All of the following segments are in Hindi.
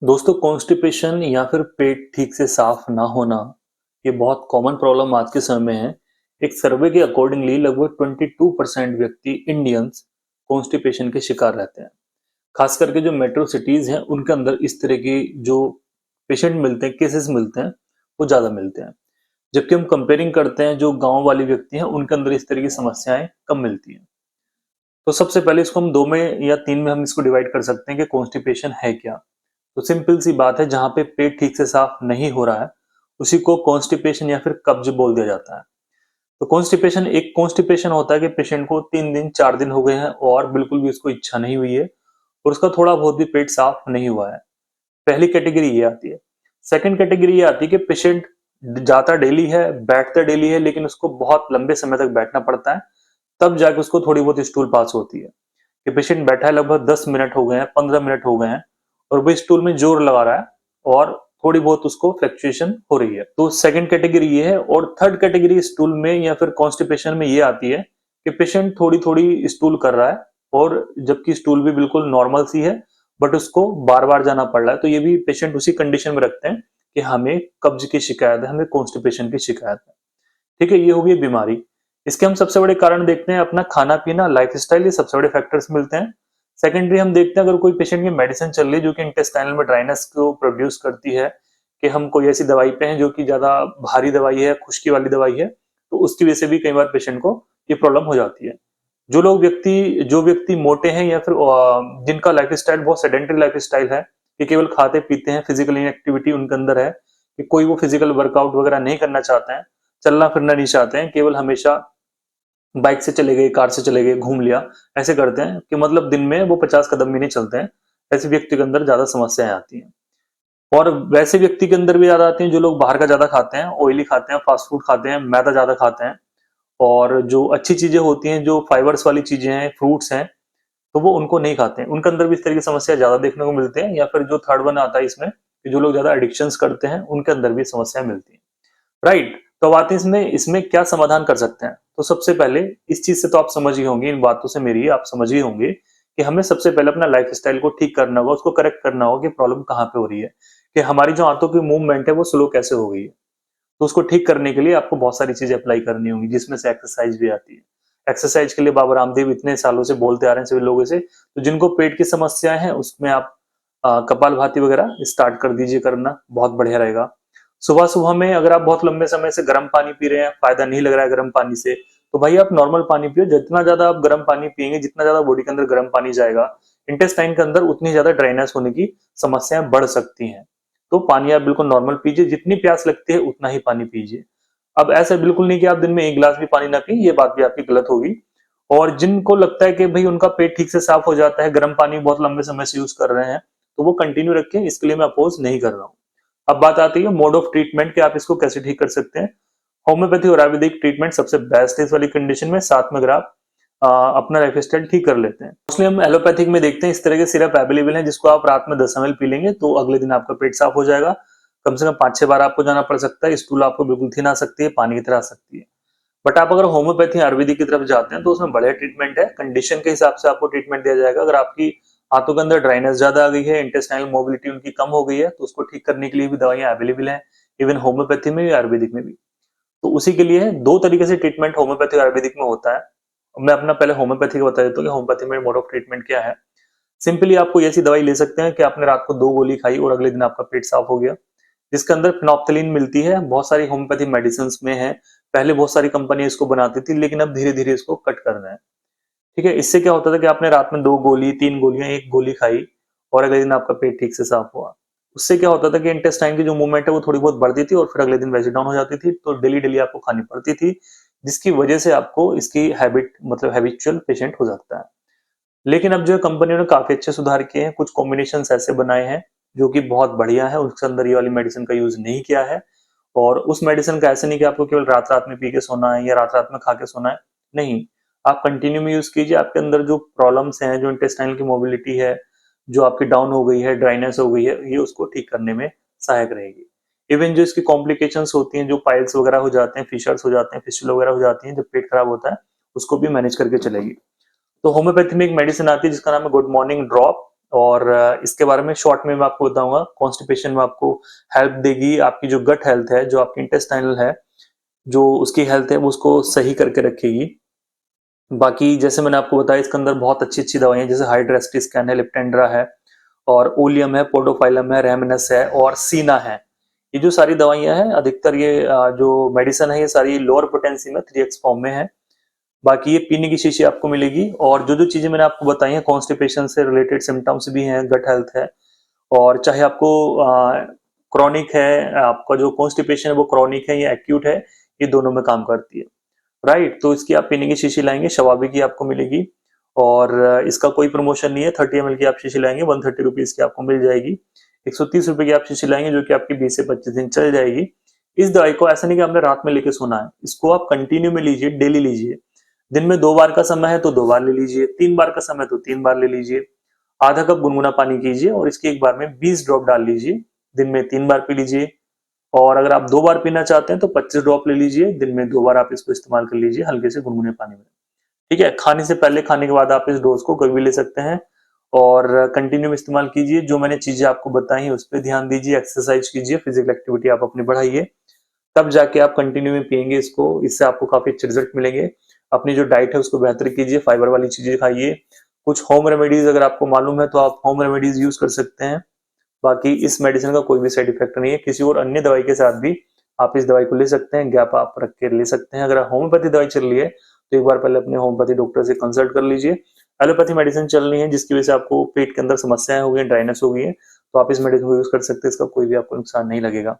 दोस्तों कॉन्स्टिपेशन या फिर पेट ठीक से साफ ना होना ये बहुत कॉमन प्रॉब्लम आज के समय में है। एक सर्वे के अकॉर्डिंगली लगभग 22% व्यक्ति इंडियंस कॉन्स्टिपेशन के शिकार रहते हैं। खास करके जो मेट्रो सिटीज हैं उनके अंदर इस तरह की जो पेशेंट मिलते हैं, केसेस मिलते हैं, वो ज्यादा मिलते हैं। जबकि हम कंपेयरिंग करते हैं जो गांव वाले व्यक्ति हैं उनके अंदर इस तरह की समस्याएं कम मिलती हैं। तो सबसे पहले इसको हम दो में या तीन में हम इसको डिवाइड कर सकते हैं कि कॉन्स्टिपेशन है क्या। तो सिंपल सी बात है, जहां पे पेट ठीक से साफ नहीं हो रहा है उसी को कॉन्स्टिपेशन या फिर कब्ज बोल दिया जाता है। तो कॉन्स्टिपेशन एक कॉन्स्टिपेशन होता है कि पेशेंट को 3 दिन 4 दिन हो गए हैं और बिल्कुल भी उसको इच्छा नहीं हुई है और उसका थोड़ा बहुत भी पेट साफ नहीं हुआ है। पहली कैटेगरी ये आती है। सेकंड कैटेगरी ये आती है कि पेशेंट जाता डेली है, बैठता डेली है, लेकिन उसको बहुत लंबे समय तक बैठना पड़ता है, तब जाके उसको थोड़ी बहुत स्टूल पास होती है। कि पेशेंट बैठा है, लगभग 10 मिनट हो गए हैं, 15 मिनट हो गए हैं और वो स्टूल में जोर लगा रहा है और थोड़ी बहुत उसको फ्लक्चुएशन हो रही है। तो सेकंड कैटेगरी ये है। और थर्ड कैटेगरी स्टूल में या फिर कॉन्स्टिपेशन में ये आती है कि पेशेंट थोड़ी थोड़ी स्टूल कर रहा है और जबकि स्टूल भी बिल्कुल नॉर्मल सी है, बट उसको बार बार जाना पड़ रहा है। तो ये भी पेशेंट उसी कंडीशन में रखते हैं कि हमें कब्ज की शिकायत है, हमें कॉन्स्टिपेशन की शिकायत है। ठीक है, ये हो गई बीमारी। इसके हम सबसे बड़े कारण देखते हैं अपना खाना पीना, लाइफस्टाइल, ये सबसे बड़े फैक्टर्स मिलते हैं। सेकेंडरी हम देखते हैं अगर कोई पेशेंट की मेडिसिन चल रही है जो कि इंटेस्टाइनल में ड्राइनेस को प्रोड्यूस करती है, कि हम कोई ऐसी दवाई पे हैं जो कि ज्यादा भारी दवाई है, खुश्की वाली दवाई है, तो उसकी वजह से भी कई बार पेशेंट को ये प्रॉब्लम हो जाती है। जो व्यक्ति मोटे हैं या फिर जिनका लाइफस्टाइल बहुत सेडेंटरी लाइफस्टाइल है, कि केवल खाते पीते हैं, फिजिकल इनएक्टिविटी उनके अंदर है, कि कोई वो फिजिकल वर्कआउट वगैरह नहीं करना चाहते हैं, चलना फिरना नहीं चाहते हैं, केवल हमेशा बाइक से चले गए, कार से चले गए, घूम लिया, ऐसे करते हैं कि मतलब दिन में वो 50 कदम भी नहीं चलते हैं। ऐसे व्यक्ति के अंदर ज्यादा समस्याएं आती हैं। और वैसे व्यक्ति के अंदर भी ज्यादा आती हैं जो लोग बाहर का ज्यादा खाते हैं, ऑयली खाते हैं, फास्ट फूड खाते हैं, मैदा ज्यादा खाते हैं। और जो अच्छी चीजें होती हैं, जो फाइबर्स वाली चीजें हैं, फ्रूट्स हैं, तो वो उनको नहीं खाते हैं। उनके अंदर भी इस तरह की समस्या ज्यादा देखने को मिलते हैं। या फिर जो थर्ड वन आता है इसमें, कि जो लोग ज्यादा एडिक्शंस करते हैं उनके अंदर भी समस्या मिलती है। राइट। तो अब आते हैं इसमें इसमें क्या समाधान कर सकते हैं। तो सबसे पहले इस चीज से तो आप समझ ही होंगे, इन बातों से मेरी आप समझ ही होंगे कि हमें सबसे पहले अपना लाइफ स्टाइल को ठीक करना होगा, उसको करेक्ट करना होगा कि प्रॉब्लम कहाँ पे हो रही है, कि हमारी जो आंतों की मूवमेंट है वो स्लो कैसे हो गई है। तो उसको ठीक करने के लिए आपको बहुत सारी चीजें अप्लाई करनी होंगी, जिसमें से एक्सरसाइज भी आती है। एक्सरसाइज के लिए बाबा रामदेव इतने सालों से बोलते आ रहे हैं सभी लोगों से। तो जिनको पेट की समस्या है उसमें आप कपालभाति वगैरह स्टार्ट कर दीजिए करना, बहुत बढ़िया रहेगा। सुबह सुबह में अगर आप बहुत लंबे समय से गर्म पानी पी रहे हैं, फायदा नहीं लग रहा है गर्म पानी से, तो भाई आप नॉर्मल पानी पियो। जितना ज्यादा आप गर्म पानी पिएंगे, जितना ज्यादा बॉडी के अंदर गर्म पानी जाएगा इंटेस्टाइन के अंदर, उतनी ज्यादा ड्राइनेस होने की समस्याएं बढ़ सकती हैं। तो पानी आप बिल्कुल नॉर्मल पीजिए, जितनी प्यास लगती है उतना ही पानी पीजिए। अब ऐसा बिल्कुल नहीं कि आप दिन में 1 गिलास भी पानी ना पिए, ये बात भी आपकी गलत होगी। और जिनको लगता है कि भाई उनका पेट ठीक से साफ हो जाता है, गर्म पानी बहुत लंबे समय से यूज कर रहे हैं, तो वो कंटिन्यू रखें, इसके लिए मैं अपोज नहीं कर रहा हूँ। अब बात आती है मोड ऑफ ट्रीटमेंट कि आप इसको कैसे ठीक कर सकते हैं। होम्योपैथी और आयुर्वेदिक ट्रीटमेंट सबसे बेस्ट है इस वाली कंडीशन में, साथ में अगर आप अपना लाइफ स्टाइल ठीक कर लेते हैं। मोस्टली हम एलोपैथिक में देखते हैं इस तरह के सिरप अवेलेबल है, जिसको आप रात में 10 ml पी लेंगे तो अगले दिन आपका पेट साफ हो जाएगा। कम से कम 5-6 बार आपको जाना पड़ सकता है, स्टूल आपको बिल्कुल थिन आ सकती है, पानी की तरह आ सकती है। बट आप अगर होम्योपैथी आयुर्वेदिक की तरफ जाते हैं तो उसमें बढ़िया ट्रीटमेंट है, कंडीशन के हिसाब से आपको ट्रीटमेंट दिया जाएगा। अगर आपकी हाथों के अंदर ड्राइनेस ज्यादा आ गई है, इंटेस्टाइनल मोबिलिटी उनकी कम हो गई है, तो उसको ठीक करने के लिए भी दवाइयां अवेलेबल हैं, इवन होम्योपैथी में भी आयुर्वेदिक में भी। तो उसी के लिए दो तरीके से ट्रीटमेंट होम्योपैथी और आयुर्वेदिक में होता है। मैं अपना पहले होम्योपैथी का बता देता हूँ कि होम्योपैथी में मोड ऑफ ट्रीटमेंट क्या है। सिंपली आपको ऐसी दवाई ले सकते हैं कि आपने रात को 2 गोली खाई और अगले दिन आपका पेट साफ हो गया, जिसके अंदर फिनोप्थलीन मिलती है। बहुत सारी होम्योपैथी मेडिसिन में है। पहले बहुत सारी कंपनी इसको बनाती थी, लेकिन अब धीरे धीरे इसको कट कर रहे हैं। ठीक है, इससे क्या होता था कि आपने रात में 2 गोली, 3 गोलियां, 1 गोली खाई और अगले दिन आपका पेट ठीक से साफ हुआ। उससे क्या होता था कि इंटेस्टाइन की जो मूवमेंट है वो थोड़ी बहुत बढ़ती थी और फिर अगले दिन वैसे डाउन हो जाती थी, तो डेली डेली आपको खानी पड़ती थी, जिसकी वजह से आपको इसकी हैबिट मतलब हैबिचुअल पेशेंट हो जाता है। लेकिन अब जो है कंपनियों ने काफी अच्छे सुधार किए हैं, कुछ कॉम्बिनेशन ऐसे बनाए हैं जो कि बहुत बढ़िया है, उसके अंदर ये वाली मेडिसिन का यूज नहीं किया है। और उस मेडिसिन का ऐसे नहीं कि आपको केवल रात रात में पी के सोना है या रात रात में खा के सोना है, नहीं। आप कंटिन्यू में यूज कीजिए, आपके अंदर जो प्रॉब्लम्स हैं, जो इंटेस्टाइनल की मोबिलिटी है, जो आपकी डाउन हो गई है, ड्राइनेस हो गई है, ये उसको ठीक करने में सहायक रहेगी। इवन जो इसकी कॉम्प्लिकेशंस होती हैं, जो पाइल्स वगैरह हो जाते हैं, फिशर्स हो जाते हैं, फिस्टुला वगैरह हो जाती हैं, जब पेट खराब होता है, उसको भी मैनेज करके चलेगी। तो होम्योपैथी में एक मेडिसिन आती है जिसका नाम है गुड मॉर्निंग ड्रॉप। और इसके बारे में शॉर्ट में मैं आपको बताऊंगा। कॉन्स्टिपेशन में आपको हेल्प देगी, आपकी जो गट हेल्थ है, जो आपकी इंटेस्टाइनल है, जो उसकी हेल्थ है वो उसको सही करके रखेगी। बाकी जैसे मैंने आपको बताया इसके अंदर बहुत अच्छी अच्छी दवाइयां, जैसे हाइड्रेस्टिस्कैन है, लिप्टेंड्रा है, और ओलियम है, पोडोफाइलम है, रेमनस है और सीना है। ये जो सारी दवाइयां हैं अधिकतर ये जो मेडिसिन है ये सारी लोअर पोटेंसी में 3x फॉर्म में है। बाकी ये पीने की शीशी आपको मिलेगी। और जो जो चीजें मैंने आपको बताई हैं, कॉन्स्टिपेशन से रिलेटेड सिम्टम्स भी हैं, गट हेल्थ है, और चाहे आपको क्रॉनिक है, आपका जो कॉन्स्टिपेशन है वो क्रॉनिक है या एक्यूट है, ये दोनों में काम करती है। राइट, तो इसकी आप पीने की शीशी लाएंगे, शवाबी की आपको मिलेगी। और इसका कोई प्रमोशन नहीं है। 30 ml की आप शीशी लाएंगे 130 रुपीज की आपको मिल जाएगी। 130 रुपए की आप शीशी लाएंगे जो कि आपकी 20 से 25 दिन चल जाएगी। इस दवाई को ऐसा नहीं कि आपने रात में लेके सोना है, इसको आप कंटिन्यू में लीजिए, डेली लीजिए। दिन में 2 बार का समय है तो 2 बार ले लीजिए, 3 बार का समय तो 3 बार ले लीजिए। आधा कप गुनगुना पानी कीजिए और इसके एक बार में 20 ड्रॉप डाल लीजिए। दिन में 3 बार पी लीजिए। और अगर आप 2 बार पीना चाहते हैं तो 25 ड्रॉप ले लीजिए। दिन में 2 बार आप इसको इस्तेमाल कर लीजिए हल्के से गुनगुने पानी में। ठीक है, खाने से पहले, खाने के बाद आप इस डोज को कभी भी ले सकते हैं। और कंटिन्यू में इस्तेमाल कीजिए। जो मैंने चीजें आपको बताई हैं उस पर ध्यान दीजिए, एक्सरसाइज कीजिए, फिजिकल एक्टिविटी आप अपनी बढ़ाइए, तब जाके आप कंटिन्यू में पियेंगे इसको। इससे आपको काफी अच्छे रिजल्ट मिलेंगे। अपनी जो डाइट है उसको बेहतर कीजिए, फाइबर वाली चीजें खाइए। कुछ होम रेमेडीज अगर आपको मालूम है तो आप होम रेमेडीज यूज कर सकते हैं। बाकी इस मेडिसिन का कोई भी साइड इफेक्ट नहीं है। किसी और अन्य दवाई के साथ भी आप इस दवाई को ले सकते हैं, गैप आप रख के ले सकते हैं। अगर होम्योपैथी दवाई चल रही है तो एक बार पहले अपने होम्योपैथी डॉक्टर से कंसल्ट कर लीजिए। एलोपैथी मेडिसिन चल रही है जिसकी वजह से आपको पेट के अंदर समस्याएं हो गई, ड्राइनेस हो गई है, तो आप इस मेडिसिन को यूज कर सकते हैं। इसका कोई भी आपको नुकसान नहीं लगेगा।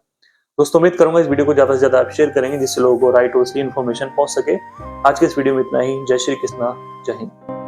दोस्तों, उम्मीद करूंगा इस वीडियो को ज्यादा से ज्यादा आप शेयर करेंगे जिससे लोगों को राइट और सही इन्फॉर्मेशन पहुंच सके। आज के इस वीडियो में इतना ही। जय श्री कृष्णा, जय हिंद।